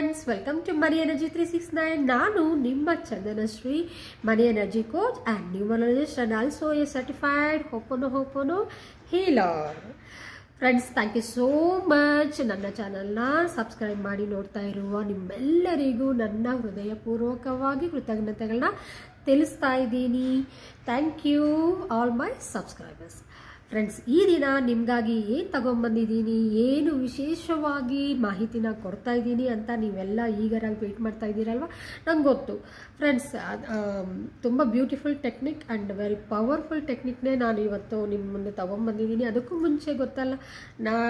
friends, welcome to Money Energy 369. ನಾನು ನಿಮ್ಮ ಚಂದನಶ್ರೀ Money Energy Coach and Numerologist and also a certified Ho'oponopono healer. Friends, thank you so much. ನನ್ನ ಚಾನೆಲ್ನ subscribe ಮಾಡಿ ನೋಡ್ತಾ ಇರುವ ನಿಮ್ಮೆಲ್ಲರಿಗೂ ನನ್ನ ಹೃದಯಪೂರ್ವಕವಾಗಿ ಕೃತಜ್ಞತೆಗಳನ್ನ ತಿಳಿಸ್ತಾ ಇದ್ದೀನಿ. Thank you all my subscribers. Friends, ಈ ದಿನ ನಿಮಗಾಗಿ ಏನು ತಗೊಂಡ್ಬಂದಿದ್ದೀನಿ, ಏನು ವಿಶೇಷವಾಗಿ ಮಾಹಿತಿನ ಕೊಡ್ತಾ ಇದ್ದೀನಿ ಅಂತ ನೀವೆಲ್ಲ ಈಗರಾಗಿ ವೇಟ್ ಮಾಡ್ತಾ ಇದ್ದೀರಲ್ವ. ನಂಗೆ ಗೊತ್ತು ಫ್ರೆಂಡ್ಸ್, ತುಂಬ beautiful technique and very powerful ಟೆಕ್ನಿಕ್ನೇ ನಾನು ಇವತ್ತು ನಿಮ್ಮ ಮುಂದೆ ತಗೊಂಡ್ಬಂದಿದ್ದೀನಿ. ಅದಕ್ಕೂ ಮುಂಚೆ ಗೊತ್ತಲ್ಲ,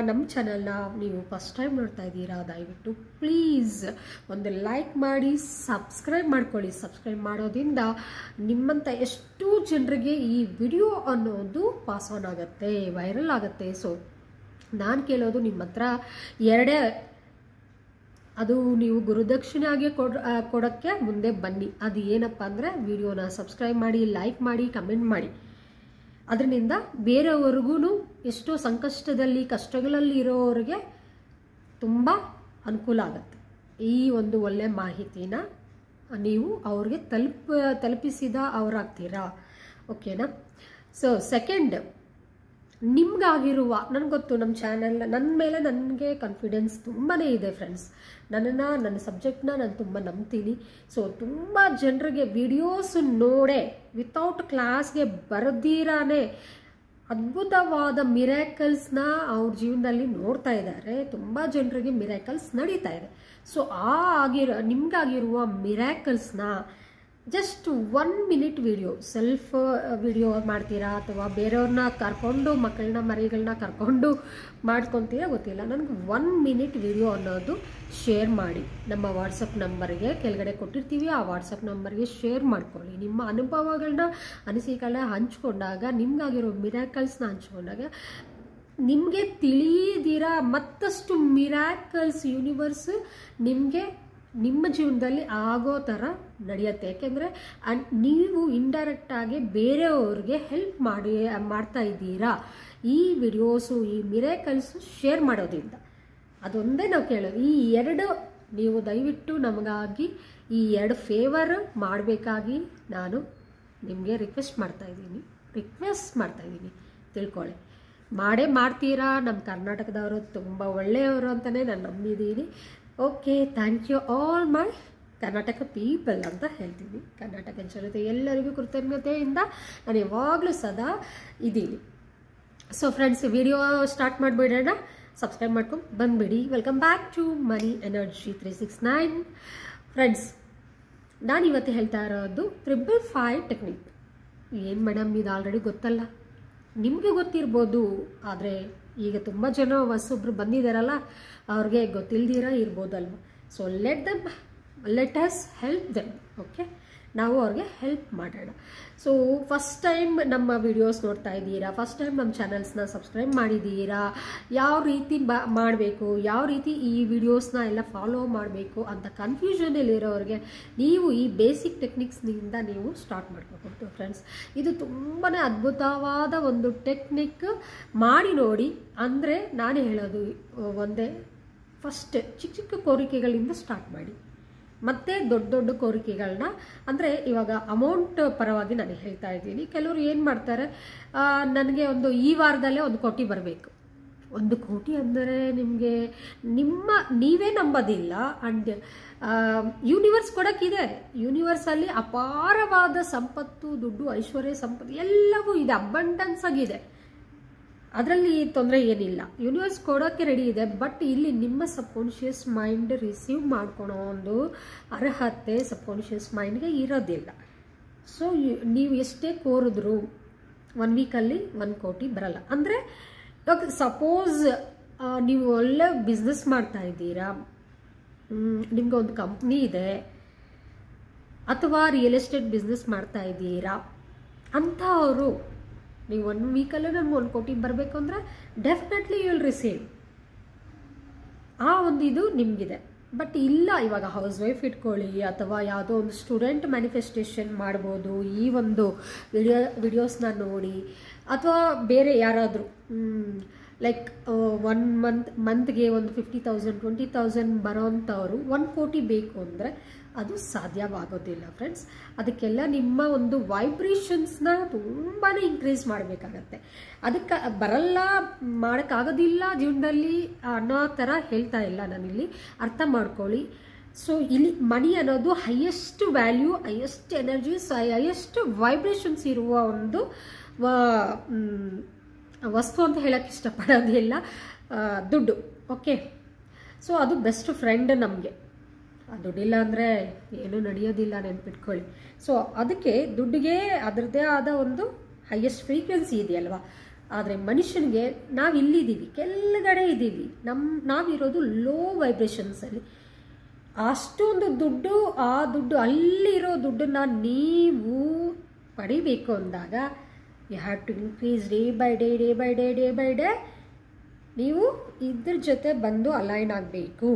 ನಮ್ಮ ಚಾನಲ್ನ ನೀವು ಫಸ್ಟ್ ಟೈಮ್ ನೋಡ್ತಾ ಇದ್ದೀರಾ, ದಯವಿಟ್ಟು ಪ್ಲೀಸ್ ಒಂದು ಲೈಕ್ ಮಾಡಿ ಸಬ್ಸ್ಕ್ರೈಬ್ ಮಾಡ್ಕೊಳ್ಳಿ. ಸಬ್ಸ್ಕ್ರೈಬ್ ಮಾಡೋದ್ರಿಂದ ನಿಮ್ಮಂಥ ಎಷ್ಟು ಜನರಿಗೆ ಈ ವಿಡಿಯೋ ಅನ್ನೋದು ಪಾಸ್ ಆನ್ ಆಗುತ್ತೆ, ವೈರಲ್ ಆಗುತ್ತೆ. ಸೊ ನಾನು ಕೇಳೋದು ನಿಮ್ಮ ಹತ್ರ ಎರಡೇ, ಅದು ನೀವು ಗುರುದಕ್ಷಿಣೆ ಆಗಿ ಕೊಡೋಕ್ಕೆ ಮುಂದೆ ಬನ್ನಿ. ಅದು ಏನಪ್ಪ ಅಂದರೆ ವಿಡಿಯೋನ ಸಬ್ಸ್ಕ್ರೈಬ್ ಮಾಡಿ, ಲೈಕ್ ಮಾಡಿ, ಕಮೆಂಟ್ ಮಾಡಿ. ಅದರಿಂದ ಬೇರೆಯವ್ರಿಗೂ ಎಷ್ಟೋ ಸಂಕಷ್ಟದಲ್ಲಿ ಕಷ್ಟಗಳಲ್ಲಿ ಇರೋರಿಗೆ ತುಂಬ ಅನುಕೂಲ ಆಗುತ್ತೆ. ಈ ಒಂದು ಒಳ್ಳೆ ಮಾಹಿತಿನ ನೀವು ಅವ್ರಿಗೆ ತಲುಪಿಸಿದ ಅವರಾಗ್ತೀರಾ. ಓಕೆನಾ? ಸೊ ಸೆಕೆಂಡ್, ನಿಮ್ಗಾಗಿರುವ, ನನಗೆ ಗೊತ್ತು ನಮ್ಮ ಚಾನಲ್, ನನ್ನ ಮೇಲೆ ನನಗೆ ಕಾನ್ಫಿಡೆನ್ಸ್ ತುಂಬಾ ಇದೆ ಫ್ರೆಂಡ್ಸ್. ನನ್ನ ಸಬ್ಜೆಕ್ಟ್ನ ನಾನು ತುಂಬ ನಂಬ್ತೀನಿ. ಸೊ ತುಂಬ ಜನರಿಗೆ ವಿಡಿಯೋಸ್ ನೋಡೇ ವಿತೌಟ್ ಕ್ಲಾಸ್ಗೆ ಬರೆದಿರಾನೇ ಅದ್ಭುತವಾದ ಮಿರಾಕಲ್ಸ್ನ ಅವ್ರ ಜೀವನದಲ್ಲಿ ನೋಡ್ತಾ ಇದ್ದಾರೆ. ತುಂಬ ಜನರಿಗೆ ಮಿರಾಕಲ್ಸ್ ನಡೀತಾ ಇದೆ. ಸೊ ನಿಮ್ಗಾಗಿರುವ ಮಿರಾಕಲ್ಸ್ನ just 1 minute video, self video ಮಾಡ್ತೀರಾ ಅಥವಾ ಬೇರೆಯವ್ರನ್ನ ಕರ್ಕೊಂಡು, ಮಕ್ಕಳನ್ನ ಮರಿಗಳನ್ನ ಕರ್ಕೊಂಡು ಮಾಡ್ಕೊತೀರಾ ಗೊತ್ತಿಲ್ಲ. ನನಗೆ 1 minute ವಿಡಿಯೋ ಅನ್ನೋದು ಶೇರ್ ಮಾಡಿ. ನಮ್ಮ ವಾಟ್ಸಪ್ ನಂಬರ್ಗೆ ಕೆಳಗಡೆ ಕೊಟ್ಟಿರ್ತೀವಿ, ಆ ವಾಟ್ಸಪ್ ನಂಬರ್ಗೆ ಶೇರ್ ಮಾಡ್ಕೊಳ್ಳಿ. ನಿಮ್ಮ ಅನುಭವಗಳನ್ನ, ಅನಿಸಿಕೆಗಳನ್ನ ಹಂಚ್ಕೊಂಡಾಗ, ನಿಮ್ಗಾಗಿರೋ ಮಿರಾಕಲ್ಸ್ನ ಹಂಚ್ಕೊಂಡಾಗ ನಿಮಗೆ ತಿಳಿದಿರ ಮತ್ತಷ್ಟು ಮಿರಾಕಲ್ಸ್ ಯೂನಿವರ್ಸ್ ನಿಮಗೆ ನಿಮ್ಮ ಜೀವನದಲ್ಲಿ ಆಗೋ ಥರ ನಡೆಯುತ್ತೆ. ಯಾಕೆಂದರೆ ನೀವು ಇಂಡೈರೆಕ್ಟಾಗಿ ಬೇರೆಯವ್ರಿಗೆ ಹೆಲ್ಪ್ ಮಾಡ್ತಾ ಇದ್ದೀರಾ ಈ ವಿಡಿಯೋಸು, ಈ ಮಿರಾಕಲ್ಸು ಶೇರ್ ಮಾಡೋದ್ರಿಂದ. ಅದೊಂದೇ ನಾವು ಕೇಳೋದು. ಈ ಎರಡು ನೀವು ದಯವಿಟ್ಟು ನಮಗಾಗಿ ಈ 2 ಫೇವರ್ ಮಾಡಬೇಕಾಗಿ ನಾನು ನಿಮಗೆ ರಿಕ್ವೆಸ್ಟ್ ಮಾಡ್ತಾ ಇದ್ದೀನಿ. ತಿಳ್ಕೊಳ್ಳಿ, ಮಾಡ್ತೀರಾ. ನಮ್ಮ ಕರ್ನಾಟಕದವರು ತುಂಬ ಒಳ್ಳೆಯವರು ಅಂತಲೇ ನಾನು ನಂಬಿದ್ದೀನಿ. Okay, thank you all my Karnataka people ಅಂತ ಹೇಳ್ತೀನಿ. ಕರ್ನಾಟಕ ಜನತೆ ಎಲ್ಲರಿಗೂ ಕೃತಜ್ಞತೆಯಿಂದ ನಾನು ಯಾವಾಗಲೂ ಸದಾ ಇದ್ದೀನಿ. ಸೊ ಫ್ರೆಂಡ್ಸ್, ವಿಡಿಯೋ ಸ್ಟಾರ್ಟ್ ಮಾಡಿಬಿಡೋಣ. ಸಬ್ಸ್ಕ್ರೈಬ್ ಮಾಡ್ಕೊಂಡು ಬಂದುಬಿಡಿ. Welcome back to money energy 369. Friends, ನಾನು ಇವತ್ತು ಹೇಳ್ತಾ ಇರೋದು 555 ಟೆಕ್ನಿಕ್. ಏನು ಮೇಡಮ್, ಇದು ಆಲ್ರೆಡಿ ಗೊತ್ತಲ್ಲ, ನಿಮಗೆ ಗೊತ್ತಿರ್ಬೋದು. ಆದರೆ ಈಗ ತುಂಬ ಜನ ಹೊಸೊಬ್ರು ಬಂದಿದ್ದಾರಲ್ಲ, ಅವ್ರಿಗೆ ಗೊತ್ತಿಲ್ದಿರ ಇರ್ಬೋದಲ್ವ. So let us help them. Okay, ನಾವು ಅವ್ರಿಗೆ ಹೆಲ್ಪ್ ಮಾಡೋಣ. ಸೊ ಫಸ್ಟ್ ಟೈಮ್ ನಮ್ಮ ವಿಡಿಯೋಸ್ ನೋಡ್ತಾ ಇದ್ದೀರಾ, ಫಸ್ಟ್ ಟೈಮ್ ನಮ್ಮ ಚಾನಲ್ಸ್ನ ಸಬ್ಸ್ಕ್ರೈಬ್ ಮಾಡಿದ್ದೀರಾ, ಯಾವ ರೀತಿ ಮಾಡಬೇಕು, ಯಾವ ರೀತಿ ಈ ವಿಡಿಯೋಸ್ನ ಎಲ್ಲ ಫಾಲೋ ಮಾಡಬೇಕು ಅಂತ ಕನ್ಫ್ಯೂಷನಲ್ಲಿರೋರಿಗೆ ನೀವು ಈ ಬೇಸಿಕ್ ಟೆಕ್ನಿಕ್ಸ್ನಿಂದ ನೀವು ಸ್ಟಾರ್ಟ್ ಮಾಡ್ಕೋಬಹುದು ಫ್ರೆಂಡ್ಸ್. ಇದು ತುಂಬಾ ಅದ್ಭುತವಾದ ಒಂದು ಟೆಕ್ನಿಕ್. ಮಾಡಿ ನೋಡಿ. ಅಂದರೆ ನಾನು ಹೇಳೋದು ಒಂದೇ, ಫಸ್ಟ್ ಚಿಕ್ಕ ಕೋರಿಕೆಗಳಿಂದ ಸ್ಟಾರ್ಟ್ ಮಾಡಿ, ಮತ್ತು ದೊಡ್ಡ ಕೋರಿಕೆಗಳನ್ನ, ಅಂದರೆ ಇವಾಗ ಅಮೌಂಟ್ ಪರವಾಗಿ ನಾನು ಹೇಳ್ತಾ ಇದ್ದೀನಿ. ಕೆಲವರು ಏನು ಮಾಡ್ತಾರೆ, ನನಗೆ ಈ ವಾರದಲ್ಲೇ 1 ಕೋಟಿ ಬರಬೇಕು. 1 ಕೋಟಿ ಅಂದರೆ ನೀವೇ ನಂಬೋದಿಲ್ಲ. And universe ಕೊಡೋಕ್ಕಿದೆ. ಯೂನಿವರ್ಸಲ್ಲಿ ಅಪಾರವಾದ ಸಂಪತ್ತು, ದುಡ್ಡು, ಐಶ್ವರ್ಯ, ಸಂಪತ್ತು ಎಲ್ಲವೂ ಇದೆ, ಅಬಂಡೆನ್ಸ್ ಆಗಿದೆ. ಅದರಲ್ಲಿ ತೊಂದರೆ ಏನಿಲ್ಲ. ಯೂನಿವರ್ಸ್ ಕೊಡೋಕ್ಕೆ ರೆಡಿ ಇದೆ. ಬಟ್ ಇಲ್ಲಿ ನಿಮ್ಮ ಸಬ್ಕಾನ್ಷಿಯಸ್ ಮೈಂಡ್ ರಿಸೀವ್ ಮಾಡ್ಕೊಳೋ ಒಂದು ಅರ್ಹತೆ ಸಬ್ಕಾನ್ಷಿಯಸ್ ಮೈಂಡ್ಗೆ ಇರೋದಿಲ್ಲ. ಸೊ ನೀವು ಎಷ್ಟೇ ಕೋರಿದ್ರು 1 ವೀಕಲ್ಲಿ 1 ಕೋಟಿ ಬರಲ್ಲ. ಅಂದರೆ ಇವಾಗ ಸಪೋಸ್ ನೀವು ಒಳ್ಳೆ ಬಿಸ್ನೆಸ್ ಮಾಡ್ತಾ ಇದ್ದೀರಾ, ನಿಮ್ಗೆ ಒಂದು ಕಂಪ್ನಿ ಇದೆ, ಅಥವಾ ರಿಯಲ್ ಎಸ್ಟೇಟ್ ಬಿಸ್ನೆಸ್ ಮಾಡ್ತಾ ಇದ್ದೀರಾ ಅಂಥವರು, ನೀವು 1 ವೀಕಲ್ಲೇ ನಮ್ಗೆ 1 ಕೋಟಿ ಬರಬೇಕು ಅಂದರೆ ಡೆಫಿನೆಟ್ಲಿ ಯು ವಿಲ್ ರಿಸೀವ್. ಆ ಒಂದು ಇದು ನಿಮಗಿದೆ. ಬಟ್ ಇಲ್ಲ, ಇವಾಗ ಹೌಸ್ ವೈಫ್ ಇಟ್ಕೊಳ್ಳಿ, ಅಥವಾ ಯಾವುದೋ ಒಂದು ಸ್ಟೂಡೆಂಟ್ ಮ್ಯಾನಿಫೆಸ್ಟೇಷನ್ ಮಾಡ್ಬೋದು ಈ ಒಂದು ವಿಡಿಯೋಸ್ನ ನೋಡಿ, ಅಥವಾ ಬೇರೆ ಯಾರಾದರೂ ಲೈಕ್ 1 ಮಂತ್ಗೆ ಒಂದು 50,000 20,000 ಬರೋವಂಥವ್ರು 1 ಕೋಟಿ ಬೇಕು ಅಂದರೆ ಅದು ಸಾಧ್ಯವಾಗೋದಿಲ್ಲ ಫ್ರೆಂಡ್ಸ್. ಅದಕ್ಕೆಲ್ಲ ನಿಮ್ಮ ಒಂದು ವೈಬ್ರೇಷನ್ಸ್ನ ತುಂಬಾ ಇನ್ಕ್ರೀಸ್ ಮಾಡಬೇಕಾಗತ್ತೆ. ಅದಕ್ಕೆ ಬರಲ್ಲ, ಮಾಡೋಕ್ಕಾಗೋದಿಲ್ಲ ಜೀವನದಲ್ಲಿ ಅನ್ನೋ ಥರ ಹೇಳ್ತಾ ಇಲ್ಲ ನಾನಿಲ್ಲಿ, ಅರ್ಥ ಮಾಡ್ಕೊಳ್ಳಿ. ಸೊ ಇಲ್ಲಿ ಮನಿ ಅನ್ನೋದು highest value, highest energies, highest vibrations ಇರುವ ಒಂದು ವಸ್ತು ಅಂತ ಹೇಳಕ್ಕೆ ಇಷ್ಟಪಡೋದಿಲ್ಲ, ದುಡ್ಡು. ಓಕೆ, ಸೊ ಅದು ಬೆಸ್ಟ್ ಫ್ರೆಂಡ್ ನಮಗೆ. ದುಡ್ಡಿಲ್ಲ ಅಂದರೆ ಏನೂ ನಡೆಯೋದಿಲ್ಲ, ನೆನ್ಪಿಟ್ಕೊಳ್ಳಿ. ಸೊ ಅದಕ್ಕೆ ದುಡ್ಡಿಗೆ ಅದರದ್ದೇ ಆದ ಒಂದು ಹೈಯೆಸ್ಟ್ ಫ್ರೀಕ್ವೆನ್ಸಿ ಇದೆಯಲ್ವಾ. ಆದರೆ ಮನುಷ್ಯನಿಗೆ ನಾವು ಇಲ್ಲಿದ್ದೀವಿ, ಕೆಳಗಡೆ ಇದ್ದೀವಿ, ನಾವಿರೋದು ಲೋ ವೈಬ್ರೇಷನ್ಸಲ್ಲಿ. ಅಷ್ಟೊಂದು ದುಡ್ಡು, ಆ ದುಡ್ಡು ಅಲ್ಲಿರೋ ದುಡ್ಡನ್ನು ನೀವು ಪಡಿಬೇಕು ಅಂದಾಗ you have to increase day by day. ನೀವು ಇದ್ರ ಜೊತೆ ಬಂದು ಅಲೈನ್ ಆಗಬೇಕು.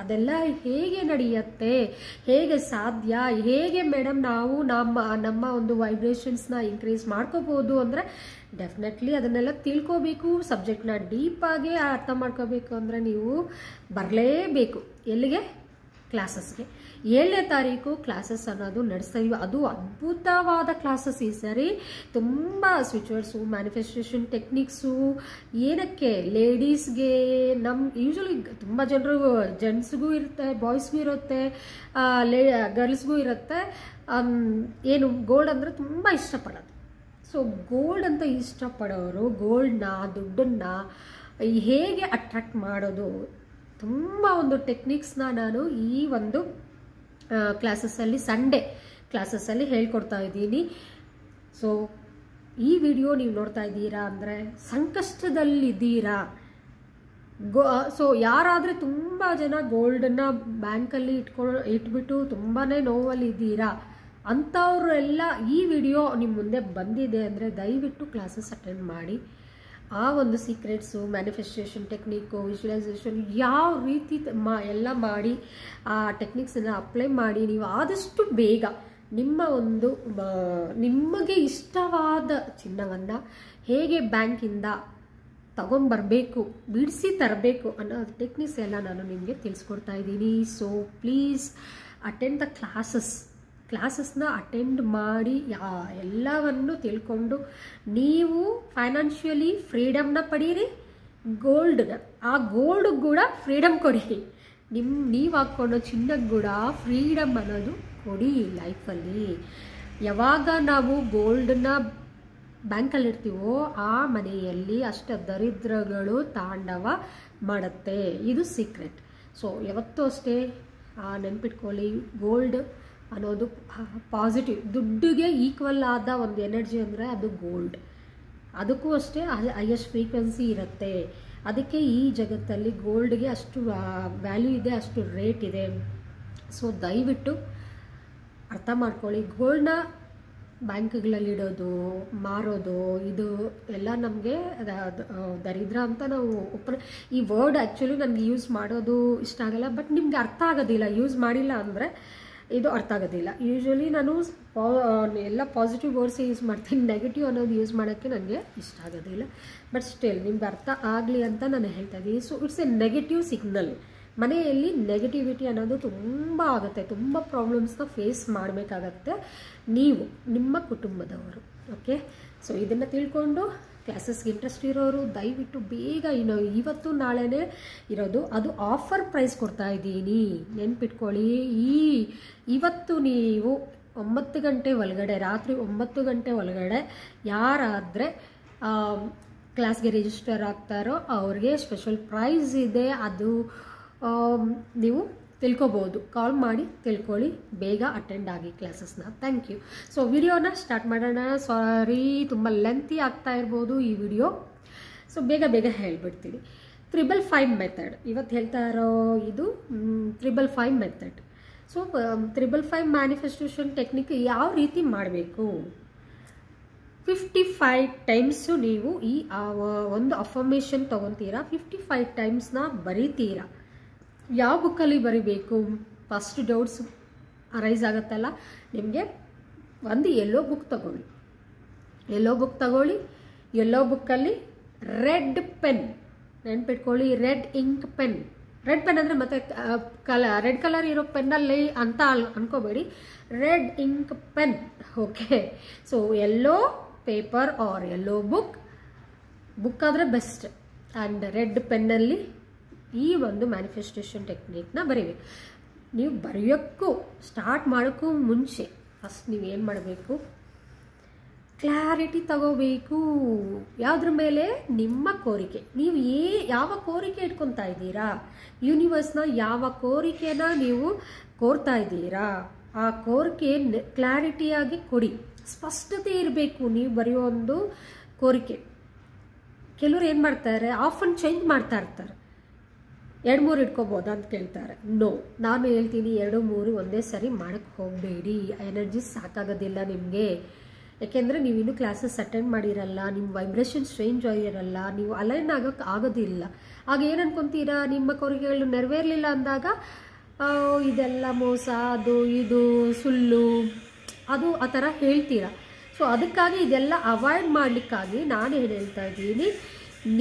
ಅದೆಲ್ಲ ಹೇಗೆ ನಡೆಯುತ್ತೆ, ಹೇಗೆ ಸಾಧ್ಯ, ಹೇಗೆ ಮೇಡಮ್ ನಾವು ನಮ್ಮ ಒಂದು ವೈಬ್ರೇಷನ್ಸ್ನ ಇನ್ಕ್ರೀಸ್ ಮಾಡ್ಕೋಬೋದು ಅಂದರೆ ಡೆಫಿನೆಟ್ಲಿ ಅದನ್ನೆಲ್ಲ ತಿಳ್ಕೋಬೇಕು. ಸಬ್ಜೆಕ್ಟ್ನ ಡೀಪಾಗಿ ಅರ್ಥ ಮಾಡ್ಕೋಬೇಕು ಅಂದರೆ ನೀವು ಬರಲೇಬೇಕು. ಎಲ್ಲಿಗೆ? ಕ್ಲಾಸಸ್ಗೆ. 7ನೇ ತಾರೀಕು ಕ್ಲಾಸಸ್ ಅನ್ನೋದು ನಡೆಸ್ತಾ ಇದ್ದೀವಿ. ಅದು ಅದ್ಭುತವಾದ ಕ್ಲಾಸಸ್ ಈ ಸರಿ. ತುಂಬ ಸ್ವಿಚರ್ಸು, ಮ್ಯಾನಿಫೆಸ್ಟೇಷನ್ ಟೆಕ್ನಿಕ್ಸು. ಏನಕ್ಕೆ? ಲೇಡೀಸ್ಗೆ, ಯೂಶ್ವಲಿ ತುಂಬ ಜನರು, ಜೆಂಟ್ಸ್ಗೂ ಇರುತ್ತೆ, ಬಾಯ್ಸ್ಗೂ ಇರುತ್ತೆ, ಗರ್ಲ್ಸ್ಗೂ ಇರುತ್ತೆ. ಏನು ಗೋಲ್ಡ್ ಅಂದರೆ ತುಂಬ ಇಷ್ಟಪಡೋದು. ಸೊ ಗೋಲ್ಡ್ ಅಂತ ಇಷ್ಟಪಡೋರು ಗೋಲ್ಡ್ನ, ದುಡ್ಡನ್ನು ಹೇಗೆ ಅಟ್ರಾಕ್ಟ್ ಮಾಡೋದು, ತುಂಬ ಒಂದು ಟೆಕ್ನಿಕ್ಸ್ನ ನಾನು ಈ ಒಂದು ಕ್ಲಾಸಸ್ಸಲ್ಲಿ, ಸಂಡೇ ಕ್ಲಾಸಸ್ಸಲ್ಲಿ ಹೇಳ್ಕೊಡ್ತಾ ಇದ್ದೀನಿ. ಸೊ ಈ ವಿಡಿಯೋ ನೀವು ನೋಡ್ತಾ ಇದ್ದೀರಾ ಅಂದರೆ ಸಂಕಷ್ಟದಲ್ಲಿದ್ದೀರಾ. ಸೊ ಯಾರಾದರೆ ತುಂಬ ಜನ ಗೋಲ್ಡನ್ನು ಬ್ಯಾಂಕಲ್ಲಿ ಇಟ್ಬಿಟ್ಟು ತುಂಬಾ ನೋವಲ್ಲಿದ್ದೀರಾ ಅಂಥವ್ರೆಲ್ಲ ಈ ವಿಡಿಯೋ ನಿಮ್ಮ ಮುಂದೆ ಬಂದಿದೆ ಅಂದರೆ ದಯವಿಟ್ಟು ಕ್ಲಾಸಸ್ ಅಟೆಂಡ್ ಮಾಡಿ. ಆ ಒಂದು ಸೀಕ್ರೆಟ್ಸು, ಮ್ಯಾನಿಫೆಸ್ಟೇಷನ್ ಟೆಕ್ನಿಕ್ಕು, ವಿಜುವಲೈಸೇಷನ್ ಯಾವ ರೀತಿ ಎಲ್ಲ ಮಾಡಿ ಆ ಟೆಕ್ನಿಕ್ಸನ್ನು ಅಪ್ಲೈ ಮಾಡಿ ನೀವು ಆದಷ್ಟು ಬೇಗ ನಿಮಗೆ ಇಷ್ಟವಾದ ಚಿನ್ನವನ್ನು ಹೇಗೆ ಬ್ಯಾಂಕಿಂದ ತಗೊಂಬರಬೇಕು, ಬಿಡಿಸಿ ತರಬೇಕು ಅನ್ನೋ ಟೆಕ್ನಿಕ್ಸ್ ಎಲ್ಲ ನಾನು ನಿಮಗೆ ತಿಳಿಸ್ಕೊಡ್ತಾ ಇದ್ದೀನಿ. ಸೊ ಪ್ಲೀಸ್ ಅಟೆಂಡ್ ದ ಕ್ಲಾಸಸ್ನ ಅಟೆಂಡ್ ಮಾಡಿ ಎಲ್ಲವನ್ನು ತಿಳ್ಕೊಂಡು ನೀವು ಫೈನಾನ್ಷಿಯಲಿ ಫ್ರೀಡಮ್ನ ಪಡೀರಿ. ಆ ಗೋಲ್ಡ್ ಕೂಡ ಫ್ರೀಡಮ್ ಕೊಡಿ. ನೀವು ಹಾಕ್ಕೊಳ್ಳೋ ಚಿನ್ನಕ್ಕೆ ಕೂಡ ಫ್ರೀಡಮ್ ಅನ್ನೋದು ಕೊಡಿ ಲೈಫಲ್ಲಿ. ಯಾವಾಗ ನಾವು ಗೋಲ್ಡನ್ನ ಬ್ಯಾಂಕಲ್ಲಿರ್ತೀವೋ ಆ ಮನೆಯಲ್ಲಿ ಅಷ್ಟ ದರಿದ್ರಗಳು ತಾಂಡವ ಮಾಡುತ್ತೆ. ಇದು ಸೀಕ್ರೆಟ್. ಸೊ ಯಾವತ್ತೂ ಅಷ್ಟೇ ನೆನ್ಪಿಟ್ಕೊಳ್ಳಿ, ಗೋಲ್ಡ್ ಅನ್ನೋದು ಪಾಸಿಟಿವ್, ದುಡ್ಡಿಗೆ ಈಕ್ವಲ್ ಆದ ಒಂದು ಎನರ್ಜಿ ಅಂದರೆ ಅದು ಗೋಲ್ಡ್. ಅದಕ್ಕೂ ಅಷ್ಟೇ ಹೈಯೆಸ್ಟ್ ಫ್ರೀಕ್ವೆನ್ಸಿ ಇರುತ್ತೆ. ಅದಕ್ಕೆ ಈ ಜಗತ್ತಲ್ಲಿ ಗೋಲ್ಡ್ಗೆ ಅಷ್ಟು ವ್ಯಾಲ್ಯೂ ಇದೆ, ಅಷ್ಟು ರೇಟ್ ಇದೆ. ಸೊ ದಯವಿಟ್ಟು ಅರ್ಥ ಮಾಡ್ಕೊಳ್ಳಿ. ಗೋಲ್ಡ್ನ ಬ್ಯಾಂಕ್ಗಳಲ್ಲಿಡೋದು, ಮಾರೋದು, ಇದು ಎಲ್ಲ ನಮಗೆ ದರಿದ್ರ ಅಂತ ನಾವು ಈ ವರ್ಡ್ ಆ್ಯಕ್ಚುಲಿ ನನಗೆ ಯೂಸ್ ಮಾಡೋದು ಇಷ್ಟ ಆಗಲ್ಲ. ಬಟ್ ನಿಮ್ಗೆ ಅರ್ಥ ಆಗೋದಿಲ್ಲ, ಯೂಸ್ ಮಾಡಿಲ್ಲ ಅಂದರೆ ಇದು ಅರ್ಥ ಆಗೋದಿಲ್ಲ. ಯೂಶ್ವಲಿ ನಾನು ಎಲ್ಲ ಪಾಸಿಟಿವ್ ವರ್ಡ್ಸೇ ಯೂಸ್ ಮಾಡ್ತೀನಿ, ನೆಗೆಟಿವ್ ಅನ್ನೋದು ಯೂಸ್ ಮಾಡೋಕ್ಕೆ ನನಗೆ ಇಷ್ಟ ಆಗೋದಿಲ್ಲ. ಬಟ್ ಸ್ಟಿಲ್ ನಿಮ್ಗೆ ಅರ್ಥ ಆಗಲಿ ಅಂತ ನಾನು ಹೇಳ್ತಾ ಇದ್ದೀನಿ. So it's A negative signal. ಮನೆಯಲ್ಲಿ ನೆಗೆಟಿವಿಟಿ ಅನ್ನೋದು ತುಂಬ ಆಗುತ್ತೆ, ತುಂಬ ಪ್ರಾಬ್ಲಮ್ಸ್ನ ಫೇಸ್ ಮಾಡಬೇಕಾಗತ್ತೆ ನೀವು, ನಿಮ್ಮ ಕುಟುಂಬದವರು. ಓಕೆ, ಸೊ ಇದನ್ನು ತಿಳ್ಕೊಂಡು ಕ್ಲಾಸಸ್ಗೆ ಇಂಟ್ರೆಸ್ಟ್ ಇರೋರು ದಯವಿಟ್ಟು ಬೇಗ, ಇವತ್ತು ನಾಳೆನೇ ಇರೋದು, ಅದು ಆಫರ್ ಪ್ರೈಸ್ ಕೊಡ್ತಾ ಇದ್ದೀನಿ, ನೆನ್ಪಿಟ್ಕೊಳ್ಳಿ. ಇವತ್ತು ನೀವು 9 ಗಂಟೆ ಒಳಗಡೆ, ರಾತ್ರಿ 9 ಗಂಟೆ ಒಳಗಡೆ ಯಾರಾದರೆ ಕ್ಲಾಸ್ಗೆ ರಿಜಿಸ್ಟರ್ ಆಗ್ತಾರೋ ಅವ್ರಿಗೆ ಸ್ಪೆಷಲ್ ಪ್ರೈಸ್ ಇದೆ. ಅದು ನೀವು ತಿಳ್ಕೊಬೋದು. ಕಾಲ್ ಮಾಡಿ ತಿಳ್ಕೊಳ್ಳಿ, ಬೇಗ ಅಟೆಂಡ್ ಆಗಿ ಕ್ಲಾಸಸ್ನ. Thank you. ಸೊ ವಿಡಿಯೋನ ಸ್ಟಾರ್ಟ್ ಮಾಡೋಣ. ಸಾರಿ, ತುಂಬ ಲೆಂತಿ ಆಗ್ತಾ ಇರ್ಬೋದು ಈ ವಿಡಿಯೋ. ಸೊ ಬೇಗ ಹೇಳ್ಬಿಡ್ತೀನಿ. 555 ಮೆಥಡ್ ಇವತ್ತು ಹೇಳ್ತಾ ಇರೋ ಇದು 555 ಮೆಥಡ್. ಸೊ 555 ಮ್ಯಾನಿಫೆಸ್ಟೇಷನ್ ಟೆಕ್ನಿಕ್ ಯಾವ ರೀತಿ ಮಾಡಬೇಕು, 55 ಟೈಮ್ಸು ನೀವು ಈ ಒಂದು ಅಫರ್ಮೇಷನ್ ತೊಗೊತೀರಾ, 55 ಟೈಮ್ಸ್ನ ಬರೀತೀರಾ. ಯಾವ ಬುಕ್ಕಲ್ಲಿ ಬರೀಬೇಕು? ಫಸ್ಟ್ ಡೌಟ್ಸ್ ಅರೈಸ್ ಆಗುತ್ತಲ್ಲ ನಿಮಗೆ, ಒಂದು ಯೆಲ್ಲೋ ಬುಕ್ ತಗೊಳ್ಳಿ. ಯೆಲ್ಲೋ ಬುಕ್ಕಲ್ಲಿ ರೆಡ್ ಪೆನ್ ನೆನ್ಪಿಟ್ಕೊಳ್ಳಿ, red ink pen. Red pen ಅಂದರೆ ಮತ್ತೆ ರೆಡ್ ಕಲರ್ ಇರೋ ಪೆನ್ನಲ್ಲಿ ಅಂತ ಅನ್ಕೋಬೇಡಿ, red ink pen. Okay, so yellow paper or yellow book ಆದರೆ ಬೆಸ್ಟ್. ಆ್ಯಂಡ್ ರೆಡ್ ಪೆನ್ನಲ್ಲಿ ಈ ಒಂದು ಮ್ಯಾನಿಫೆಸ್ಟೇಷನ್ ಟೆಕ್ನಿಕ್ನ ಬರೀಬೇಕು. ನೀವು ಬರೆಯೋಕ್ಕೂ ಸ್ಟಾರ್ಟ್ ಮಾಡೋಕ್ಕೂ ಮುಂಚೆ ಫಸ್ಟ್ ನೀವೇನು ಮಾಡಬೇಕು, ಕ್ಲಾರಿಟಿ ತಗೋಬೇಕು. ಯಾವುದ್ರ ಮೇಲೆ? ನಿಮ್ಮ ಕೋರಿಕೆ. ನೀವು ಯಾವ ಕೋರಿಕೆ ಇಟ್ಕೊತಾ ಇದ್ದೀರಾ, ಯೂನಿವರ್ಸ್ನ ಯಾವ ಕೋರಿಕೆನ ನೀವು ಕೋರ್ತಾ ಇದ್ದೀರಾ, ಆ ಕೋರಿಕೆ ಕ್ಲಾರಿಟಿಯಾಗಿ ಕೊಡಿ. ಸ್ಪಷ್ಟತೆ ಇರಬೇಕು ನೀವು ಬರೆಯೋ ಒಂದು ಕೋರಿಕೆ. ಕೆಲವರು ಏನು ಮಾಡ್ತಾರೆ, ಆಫನ್ ಚೇಂಜ್ ಮಾಡ್ತಾ ಇರ್ತಾರೆ. 2-3 ಇಟ್ಕೋಬೋದಾ ಅಂತ ಕೇಳ್ತಾರೆ. ನೋ, ನಾನು ಹೇಳ್ತೀನಿ 2-3 ಒಂದೇ ಸರಿ ಮಾಡೋಕ್ಕೆ ಹೋಗಬೇಡಿ. ಎನರ್ಜಿ ಸಾಕಾಗೋದಿಲ್ಲ ನಿಮಗೆ. ಯಾಕೆಂದರೆ ನೀವು ಇನ್ನೂ ಕ್ಲಾಸಸ್ ಅಟೆಂಡ್ ಮಾಡಿರಲ್ಲ, ನಿಮ್ಮ ವೈಬ್ರೇಷನ್ಸ್ ಚೇಂಜ್ ಆಗಿರಲ್ಲ, ನೀವು ಅಲೈನ್ ಆಗೋಕ್ಕೆ ಆಗೋದಿಲ್ಲ. ಆಗ ಏನು ಅನ್ಕೊತೀರಾ, ನಿಮ್ಮ ಕೋರಿಕೆಗಳು ನೆರವೇರಲಿಲ್ಲ ಅಂದಾಗ ಇದೆಲ್ಲ ಮೋಸ, ಅದು ಇದು ಸುಳ್ಳು, ಅದು ಆ ಥರ ಹೇಳ್ತೀರಾ. ಸೊ ಅದಕ್ಕಾಗಿ ಇದೆಲ್ಲ ಅವಾಯ್ಡ್ ಮಾಡಲಿಕ್ಕಾಗಿ ನಾನು ಏನು ಹೇಳ್ತಾ ಇದ್ದೀನಿ,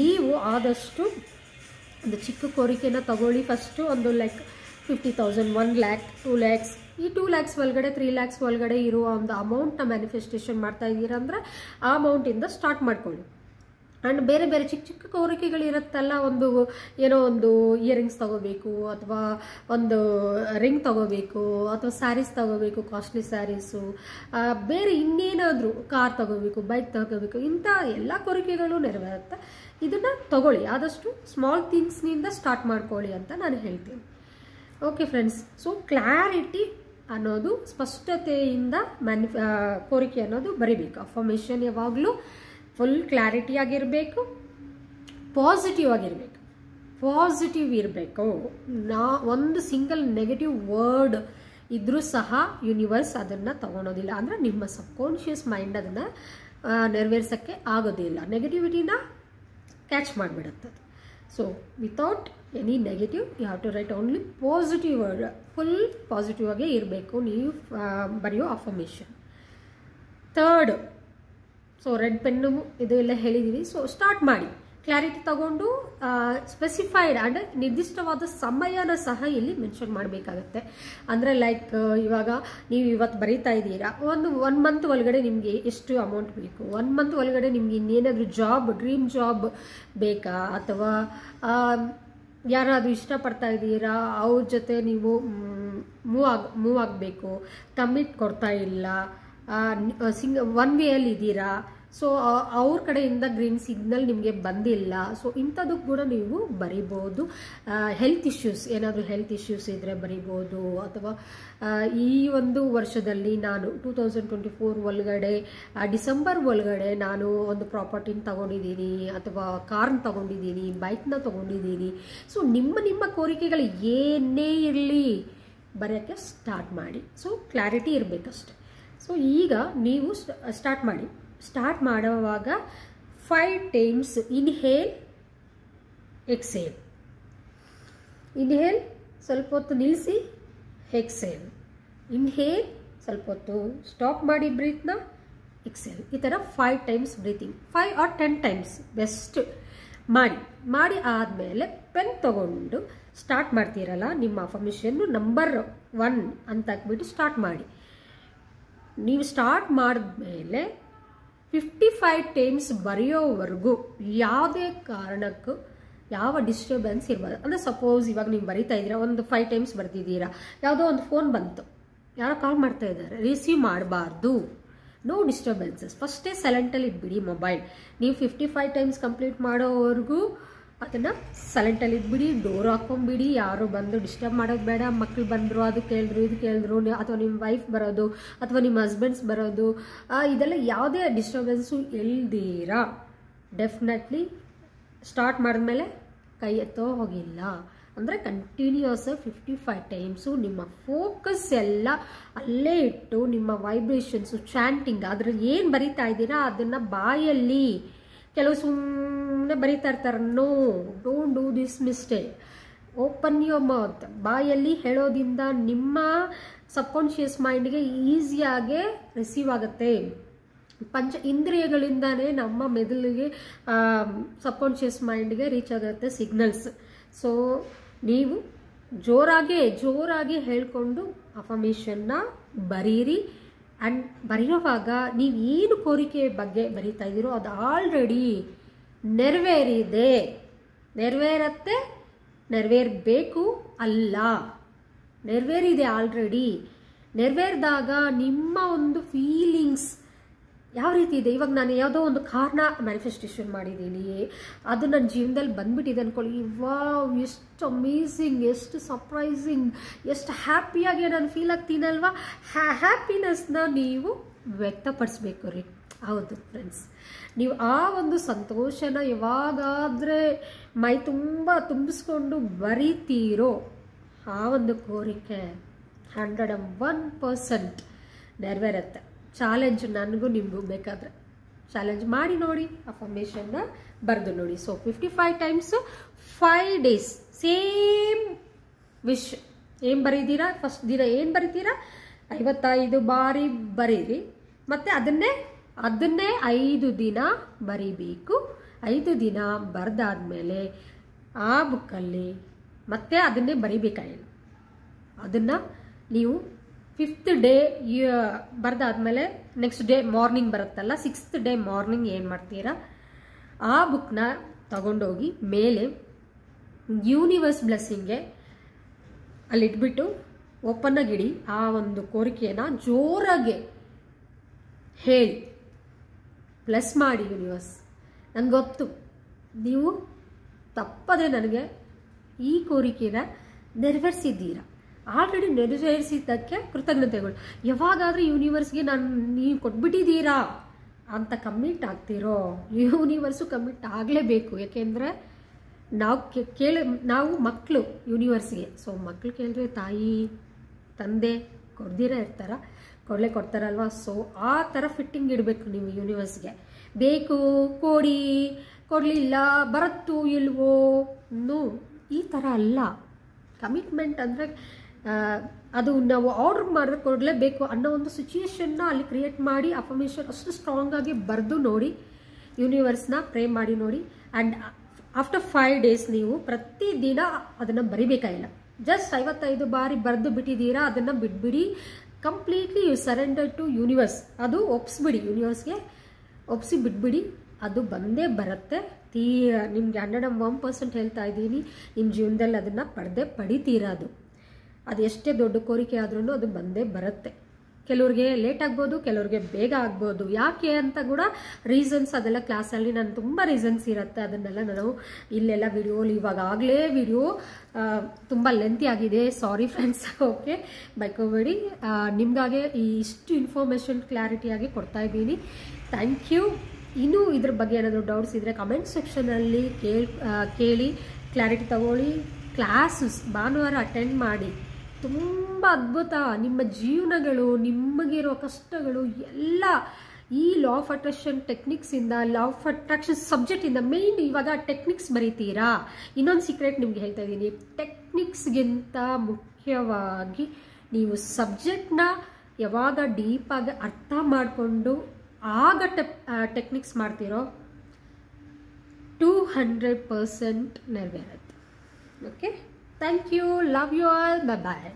ನೀವು ಆದಷ್ಟು ಒಂದು ಚಿಕ್ಕ ಕೋರಿಕೆನ ತಗೊಳ್ಳಿ. ಫಸ್ಟು ಒಂದು ಲೈಕ್ 50,000, 1 lakh, 2 lakhs, ಈ 2 lakhs ಒಳಗಡೆ 3 lakhs ಒಳಗಡೆ ಇರುವ ಒಂದು ಅಮೌಂಟ್ನ ಮ್ಯಾನಿಫೆಸ್ಟೇಷನ್ ಮಾಡ್ತಾ ಇದ್ದೀರಾ ಅಂದರೆ ಆ ಅಮೌಂಟಿಂದ ಸ್ಟಾರ್ಟ್ ಮಾಡ್ಕೊಳ್ಳಿ. ಆ್ಯಂಡ್ ಬೇರೆ ಬೇರೆ ಚಿಕ್ಕ ಚಿಕ್ಕ ಕೋರಿಕೆಗಳಿರುತ್ತಲ್ಲ, ಏನೋ ಒಂದು ಇಯರಿಂಗ್ಸ್ ತಗೋಬೇಕು, ಅಥವಾ ಒಂದು ರಿಂಗ್ ತಗೋಬೇಕು, ಅಥವಾ ಸ್ಯಾರೀಸ್ ತಗೋಬೇಕು, ಕಾಸ್ಟ್ಲಿ ಸ್ಯಾರೀಸು, ಬೇರೆ ಇನ್ನೇನಾದರೂ ಕಾರ್ ತಗೋಬೇಕು, ಬೈಕ್ ತಗೋಬೇಕು, ಇಂಥ ಎಲ್ಲ ಕೋರಿಕೆಗಳು ನೆರವೇರುತ್ತೆ. ಇದನ್ನು ತಗೊಳ್ಳಿ, ಆದಷ್ಟು ಸ್ಮಾಲ್ ಥಿಂಗ್ಸ್ನಿಂದ ಸ್ಟಾರ್ಟ್ ಮಾಡ್ಕೊಳ್ಳಿ ಅಂತ ನಾನು ಹೇಳ್ತೀನಿ. ಓಕೆ ಫ್ರೆಂಡ್ಸ್, ಸೊ ಕ್ಲಾರಿಟಿ ಅನ್ನೋದು, ಸ್ಪಷ್ಟತೆಯಿಂದ ಕೋರಿಕೆ ಅನ್ನೋದು ಬರಿಬೇಕು. ಅಫರ್ಮೇಷನ್ ಯಾವಾಗಲೂ ಫುಲ್ ಕ್ಲಾರಿಟಿ ಆಗಿರಬೇಕು, ಪಾಸಿಟಿವ್ ಆಗಿರಬೇಕು, ಪಾಸಿಟಿವ್ ಇರಬೇಕು. ಒಂದು ಸಿಂಗಲ್ ನೆಗೆಟಿವ್ ವರ್ಡ್ ಇದ್ರೂ ಸಹ ಯೂನಿವರ್ಸ್ ಅದನ್ನು ತಗೊಳೋದಿಲ್ಲ. ಅಂದರೆ ನಿಮ್ಮ ಸಬ್ಕಾನ್ಷಿಯಸ್ ಮೈಂಡ್ ಅದನ್ನು ನೆರವೇರ್ಸೋಕ್ಕೆ ಆಗೋದಿಲ್ಲ, ನೆಗೆಟಿವಿಟಿನ ಕ್ಯಾಚ್ ಮಾಡಿಬಿಡುತ್ತೆ. So without any negative you have to write only positive word. Full positive ಆಗೇ ಇರಬೇಕು ನೀವು ಬರೆಯೋ affirmation. Third, so red pen ಇದು ಎಲ್ಲ ಹೇಳಿದ್ದೀವಿ. ಸೊ ಸ್ಟಾರ್ಟ್ ಮಾಡಿ, ಕ್ಲಾರಿಟಿ ತಗೊಂಡು ಸ್ಪೆಸಿಫೈಡ್ ಅಂದರೆ ನಿರ್ದಿಷ್ಟವಾದ ಸಮಯನ ಸಹ ಇಲ್ಲಿ ಮೆನ್ಷನ್ ಮಾಡಬೇಕಾಗತ್ತೆ. ಅಂದರೆ ಲೈಕ್ ಇವಾಗ ನೀವು ಇವತ್ತು ಬರೀತಾ ಇದ್ದೀರಾ, ಒನ್ ಮಂತ್ ಒಳಗಡೆ ನಿಮಗೆ ಎಷ್ಟು ಅಮೌಂಟ್ ಬೇಕು, 1 month ಒಳಗಡೆ ನಿಮ್ಗೆ ಇನ್ನೇನಾದರೂ ಜಾಬ್, ಡ್ರೀಮ್ ಜಾಬ್ ಬೇಕಾ, ಅಥವಾ ಯಾರಾದರೂ ಇಷ್ಟಪಡ್ತಾ ಇದ್ದೀರಾ, ಅವ್ರ ಜೊತೆ ನೀವು ಮೂವ್ ಆಗಬೇಕು, ಕಮಿಟ್ ಕೊಡ್ತಾ ಇಲ್ಲ, ಒನ್ ವೇಯಲ್ಲಿ ಇದ್ದೀರಾ, ಸೊ ಅವ್ರ ಕಡೆಯಿಂದ ಗ್ರೀನ್ ಸಿಗ್ನಲ್ ನಿಮಗೆ ಬಂದಿಲ್ಲ. ಸೊ ಇಂಥದ್ದು ಕೂಡ ನೀವು ಬರಿಬೋದು. ಹೆಲ್ತ್ ಇಶ್ಯೂಸ್, ಏನಾದರೂ ಹೆಲ್ತ್ ಇಶ್ಯೂಸ್ ಇದ್ದರೆ ಬರಿಬೋದು. ಅಥವಾ ಈ ಒಂದು ವರ್ಷದಲ್ಲಿ ನಾನು 2024 ಒಳಗಡೆ ಡಿಸೆಂಬರ್ ಒಳಗಡೆ ನಾನು ಒಂದು ಪ್ರಾಪರ್ಟಿನ ತಗೊಂಡಿದ್ದೀನಿ, ಅಥವಾ ಕಾರ್ನ ತಗೊಂಡಿದ್ದೀನಿ, ಬೈಕ್ನ ತಗೊಂಡಿದ್ದೀನಿ. ಸೊ ನಿಮ್ಮ ಕೋರಿಕೆಗಳು ಏನೇ ಇರಲಿ ಬರೆಯೋಕ್ಕೆ ಸ್ಟಾರ್ಟ್ ಮಾಡಿ. ಸೊ ಕ್ಲಾರಿಟಿ ಇರಬೇಕಷ್ಟೆ. ಸೊ ಈಗ ನೀವು ಸ್ಟಾರ್ಟ್ ಮಾಡುವಾಗ 5 times ಇನ್ಹೇಲ್, ಎಕ್ಸೇಲ್. ಇನ್ಹೇಲ್ ಸ್ವಲ್ಪ ಹೊತ್ತು ನಿಲ್ಲಿಸಿ, ಎಕ್ಸೇಲ್. ಇನ್ಹೇಲ್ ಸ್ವಲ್ಪ ಹೊತ್ತು ಸ್ಟಾಪ್ ಮಾಡಿ ಬ್ರೀತ್ನ, ಎಕ್ಸೇಲ್. ಈ ಥರ 5 times breathing, 5 or 10 times best ಮಾಡಿ ಆದಮೇಲೆ ಪೆನ್ ತಗೊಂಡು ಸ್ಟಾರ್ಟ್ ಮಾಡ್ತೀರಲ್ಲ ನಿಮ್ಮ ಅಫರ್ಮೇಷನ್ನು ನಂಬರ್ 1 ಅಂತ ಹಾಕ್ಬಿಟ್ಟು ಸ್ಟಾರ್ಟ್ ಮಾಡಿ. ನೀವು ಸ್ಟಾರ್ಟ್ ಮಾಡಿದ್ಮೇಲೆ 55 times ಬರೆಯೋವರೆಗೂ ಯಾವುದೇ ಕಾರಣಕ್ಕೂ ಯಾವ ಡಿಸ್ಟರ್ಬೆನ್ಸ್ ಇರಬಾರ್ದು. ಅಂದರೆ ಸಪೋಸ್ ಇವಾಗ ನೀವು ಬರಿತಾ ಇದ್ದೀರಾ, ಒಂದು 5 times ಬರ್ತಿದ್ದೀರಾ, ಯಾವುದೋ ಒಂದು ಫೋನ್ ಬಂತು, ಯಾರೋ ಕಾಲ್ ಮಾಡ್ತಾ ಇದ್ದಾರೆ, ರಿಸೀವ್ ಮಾಡಬಾರ್ದು. No disturbances. ಫಸ್ಟೇ ಸೈಲೆಂಟಲ್ಲಿ ಇಟ್ಬಿಡಿ ಮೊಬೈಲ್. ನೀವು 55 times ಕಂಪ್ಲೀಟ್ ಮಾಡೋವರೆಗೂ ಅದನ್ನು ಸೈಲೆಂಟಲ್ಲಿ ಇಟ್ಬಿಡಿ, ಡೋರ್ ಹಾಕ್ಕೊಂಬಿಡಿ. ಯಾರು ಬಂದು ಡಿಸ್ಟರ್ಬ್ ಮಾಡೋದು ಬೇಡ. ಮಕ್ಕಳು ಬಂದರು, ಅದು ಕೇಳಿದ್ರು, ಇದು ಕೇಳಿದ್ರು, ಅಥವಾ ನಿಮ್ಮ ವೈಫ್ ಬರೋದು, ಅಥವಾ ನಿಮ್ಮ ಹಸ್ಬೆಂಡ್ಸ್ ಬರೋದು, ಇದೆಲ್ಲ ಯಾವುದೇ ಡಿಸ್ಟರ್ಬೆನ್ಸು ಇಲ್ದಿರಾ ಡೆಫಿನೆಟ್ಲಿ ಸ್ಟಾರ್ಟ್ ಮಾಡಿದ್ಮೇಲೆ ಕೈ ಎತ್ತೋ ಹೋಗಿಲ್ಲ. ಅಂದರೆ ಕಂಟಿನ್ಯೂಸ್ 55 times ನಿಮ್ಮ ಫೋಕಸ್ ಎಲ್ಲ ಅಲ್ಲೇ ಇಟ್ಟು ನಿಮ್ಮ ವೈಬ್ರೇಷನ್ಸು, ಚಾಂಟಿಂಗ್, ಅದ್ರಲ್ಲಿ ಏನು ಬರಿತಾ ಇದ್ದೀರಾ ಅದನ್ನು ಬಾಯಲ್ಲಿ, ಕೆಲವು ಸುಮ್ಮನೆ ಬರೀತಾ ಇರ್ತಾರೆ. No, don't do this mistake. Open your mouth. ಬಾಯಲ್ಲಿ ಹೇಳೋದ್ರಿಂದ ನಿಮ್ಮ ಸಬ್ಕಾನ್ಷಿಯಸ್ ಮೈಂಡ್ಗೆ ಈಸಿಯಾಗೆ ರಿಸೀವ್ ಆಗುತ್ತೆ. ಪಂಚ ಇಂದ್ರಿಯಗಳಿಂದಾನೇ ನಮ್ಮ ಮೆದುಳಿಗೆ ಸಬ್ಕಾನ್ಷಿಯಸ್ ಮೈಂಡ್ಗೆ ರೀಚ್ ಆಗುತ್ತೆ ಸಿಗ್ನಲ್ಸ್. ಸೊ ನೀವು ಜೋರಾಗಿ ಹೇಳ್ಕೊಂಡು ಅಫರ್ಮೇಷನ್ನ ಬರೀರಿ. ಆ್ಯಂಡ್ ಬರೆಯುವಾಗ ನೀವು ಏನು ಕೋರಿಕೆ ಬಗ್ಗೆ ಬರೀತಾ ಇದ್ದೀರೋ ಅದು ಆಲ್ರೆಡಿ ನೆರವೇರಿದೆ, ನೆರವೇರತ್ತೆ, ನೆರವೇರಬೇಕು ಅಲ್ಲ, ನೆರವೇರಿದೆ ಆಲ್ರೆಡಿ. ನೆರವೇರಿದಾಗ ನಿಮ್ಮ ಒಂದು ಫೀಲಿಂಗ್ಸ್ ಯಾವ ರೀತಿ ಇದೆ, ಇವಾಗ ನಾನು ಯಾವುದೋ ಒಂದು ಕಾರ್ನ ಮ್ಯಾನಿಫೆಸ್ಟೇಷನ್ ಮಾಡಿದ್ದೀನಿ, ಅದು ನನ್ನ ಜೀವನದಲ್ಲಿ ಬಂದ್ಬಿಟ್ಟಿದೆ ಅಂದ್ಕೊಳ್ಳಿ, ವಾವ್ ಎಷ್ಟು ಅಮೇಝಿಂಗ್, ಎಷ್ಟು ಸರ್ಪ್ರೈಸಿಂಗ್, ಎಷ್ಟು ಹ್ಯಾಪಿಯಾಗಿ ನಾನು ಫೀಲ್ ಆಗ್ತೀನಲ್ವಾ, ಹ್ಯಾಪಿನೆಸ್ನ ನೀವು ವ್ಯಕ್ತಪಡಿಸ್ಬೇಕು ರೀ. ಹೌದು ಫ್ರೆಂಡ್ಸ್, ನೀವು ಆ ಒಂದು ಸಂತೋಷನ ಯಾವಾಗಾದರೆ ಮೈ ತುಂಬ ತುಂಬಿಸ್ಕೊಂಡು ಬರೀತೀರೋ ಆ ಒಂದು ಕೋರಿಕೆ 101% ನೆರವೇರುತ್ತೆ. ಚಾಲೆಂಜ್ ನನಗೂ ನಿಮಗೂ ಬೇಕಾದರೆ ಚಾಲೆಂಜ್ ಮಾಡಿ ನೋಡಿ, ಅಫರ್ಮೇಷನ್ನ ಬರೆದು ನೋಡಿ. So 55 times 5 days same wish ಏನು ಬರೀತೀರಾ, ಫಸ್ಟ್ ದಿನ ಏನು ಬರೀತೀರಾ 55 ಬಾರಿ ಬರೀರಿ, ಮತ್ತು ಅದನ್ನೇ 5 ದಿನ ಬರೀಬೇಕು. 5 ದಿನ ಬರೆದಾದ್ಮೇಲೆ ಆ ಬುಕ್ಕಲ್ಲಿ ಮತ್ತೆ ಅದನ್ನೇ ಬರೀಬೇಕಾಗಿಲ್ಲ. ಅದನ್ನು ನೀವು 5th day ಬರೆದಾದ್ಮೇಲೆ ನೆಕ್ಸ್ಟ್ ಡೇ ಮಾರ್ನಿಂಗ್ ಬರುತ್ತಲ್ಲ, 6th day ಮಾರ್ನಿಂಗ್ ಏನು ಮಾಡ್ತೀರಾ, ಆ ಬುಕ್ನ ತಗೊಂಡೋಗಿ ಮೇಲೆ ಯೂನಿವರ್ಸ್ ಬ್ಲೆಸ್ಸಿಂಗ್ಗೆ ಅಲ್ಲಿಟ್ಬಿಟ್ಟು ಓಪನ್ನಾಗಿಡಿ. ಆ ಒಂದು ಕೋರಿಕೆಯನ್ನು ಜೋರಾಗಿ ಹೇಳಿ ಬ್ಲೆಸ್ ಮಾಡಿ. ಯೂನಿವರ್ಸ್, ನನಗೆ ಗೊತ್ತು ನೀವು ತಪ್ಪದೆ ನನಗೆ ಈ ಕೋರಿಕೆನ ನೆರವೇರಿಸಿದ್ದೀರಾ, ಆಲ್ರೆಡಿ ನೆರವೇರಿಸಿದ್ದಕ್ಕೆ ಕೃತಜ್ಞತೆಗಳು. ಯಾವಾಗಾದರೂ ಯೂನಿವರ್ಸ್ಗೆ ನೀವು ಕೊಟ್ಬಿಟ್ಟಿದ್ದೀರಾ ಅಂತ ಕಮಿಟ್ ಆಗ್ತಿರೋ, ಯೂನಿವರ್ಸು ಕಮಿಟ್ ಆಗಲೇಬೇಕು. ಯಾಕೆಂದರೆ ನಾವು ಮಕ್ಕಳು ಯೂನಿವರ್ಸ್ಗೆ. ಸೊ ಮಕ್ಕಳು ಕೇಳಿದ್ರೆ ತಾಯಿ ತಂದೆ ಕೊಡ್ದಿರ ಕೊಡ್ತಾರಲ್ವ. ಸೊ ಆ ಥರ ಫಿಟ್ಟಿಂಗ್ ಇಡಬೇಕು ನೀವು ಯೂನಿವರ್ಸ್ಗೆ. ಬೇಕು ಕೊಡಲಿಲ್ಲ ಬರುತ್ತೋ ಇಲ್ವೋ ಈ ಥರ ಅಲ್ಲ. ಕಮಿಟ್ಮೆಂಟ್ ಅಂದರೆ ಅದು ನಾವು ಆರ್ಡರ್ ಮಾಡಿದ್ರೆ ಕೊಡಲೇಬೇಕು ಅನ್ನೋ ಒಂದು ಸಿಚುಯೇಷನ್ನ ಅಲ್ಲಿ ಕ್ರಿಯೇಟ್ ಮಾಡಿ ಅಫರ್ಮೇಷನ್ ಅಷ್ಟು ಸ್ಟ್ರಾಂಗಾಗಿ ಬರೆದು ನೋಡಿ, ಯೂನಿವರ್ಸ್ನ ಪ್ರೇ ಮಾಡಿ ನೋಡಿ. ಆ್ಯಂಡ್ ಆಫ್ಟರ್ 5 days ನೀವು ಪ್ರತಿದಿನ ಅದನ್ನು ಬರಿಬೇಕಾಗಿಲ್ಲ. ಜಸ್ಟ್ 55 ಬಾರಿ ಬರೆದು ಬಿಟ್ಟಿದ್ದೀರಾ, ಅದನ್ನು ಬಿಟ್ಬಿಡಿ. Completely you surrender to universe. ಅದು ಒಪ್ಪಿಸ್ಬಿಡಿ, ಯೂನಿವರ್ಸ್ಗೆ ಒಪ್ಪಿಸಿ ಬಿಟ್ಬಿಡಿ. ಅದು ಬಂದೇ ಬರುತ್ತೆ. ನಿಮ್ಗೆ 101% ಹೇಳ್ತಾ ಇದ್ದೀನಿ, ನಿಮ್ಮ ಜೀವನದಲ್ಲಿ ಅದನ್ನು ಪಡಿತೀರಾ. ಅದು ಎಷ್ಟೇ ದೊಡ್ಡ ಕೋರಿಕೆ ಆದ್ರೂ ಅದು ಬಂದೇ ಬರುತ್ತೆ. ಕೆಲವ್ರಿಗೆ ಲೇಟ್ ಆಗ್ಬೋದು, ಕೆಲವ್ರಿಗೆ ಬೇಗ ಆಗ್ಬೋದು. ಯಾಕೆ ಅಂತ ಕೂಡ ರೀಸನ್ಸ್ ಅದೆಲ್ಲ ಕ್ಲಾಸಲ್ಲಿ ನಾನು ತುಂಬ ರೀಸನ್ಸ್ ಇರುತ್ತೆ, ಅದನ್ನೆಲ್ಲ ನಾನು ಇಲ್ಲೆಲ್ಲ ಇವಾಗಲೇ ವಿಡಿಯೋ ತುಂಬ ಲೆಂತಿ ಆಗಿದೆ. Sorry friends, okay ಬೈಕೋಬೇಡಿ. ನಿಮಗಾಗೆ ಇಷ್ಟು ಇನ್ಫಾರ್ಮೇಷನ್ ಕ್ಲಾರಿಟಿಯಾಗಿ ಕೊಡ್ತಾ ಇದ್ದೀನಿ. Thank you. ಇನ್ನೂ ಇದ್ರ ಬಗ್ಗೆ ಏನಾದರೂ ಡೌಟ್ಸ್ ಇದ್ದರೆ ಕಮೆಂಟ್ ಸೆಕ್ಷನಲ್ಲಿ ಕೇಳಿ ಕ್ಲಾರಿಟಿ ತಗೊಳ್ಳಿ. ಕ್ಲಾಸಸ್ ಭಾನುವಾರ ಅಟೆಂಡ್ ಮಾಡಿ. ತುಂಬ ಅದ್ಭುತ. ನಿಮ್ಮ ಜೀವನಗಳು, ನಿಮಗಿರೋ ಕಷ್ಟಗಳು ಎಲ್ಲ ಈ ಲಾ ಆಫ್ ಅಟ್ರಾಕ್ಷನ್ ಟೆಕ್ನಿಕ್ಸಿಂದ, ಲಾ ಆಫ್ ಅಟ್ರಾಕ್ಷನ್ ಸಬ್ಜೆಕ್ಟಿಂದ ಮೇಯ್ನ್ ಇವಾಗ ಟೆಕ್ನಿಕ್ಸ್ ಬರೀತೀರಾ. ಇನ್ನೊಂದು ಸೀಕ್ರೆಟ್ ನಿಮ್ಗೆ ಹೇಳ್ತಾ ಇದ್ದೀನಿ, ಟೆಕ್ನಿಕ್ಸ್ಗಿಂತ ಮುಖ್ಯವಾಗಿ ನೀವು ಸಬ್ಜೆಕ್ಟ್ನ ಯಾವಾಗ ಡೀಪಾಗಿ ಅರ್ಥ ಮಾಡಿಕೊಂಡು ಆಗ ಟೆಕ್ನಿಕ್ಸ್ ಮಾಡ್ತಿರೋ 200% ನೆರವೇರುತ್ತೆ. Okay, thank you, love you all, bye bye.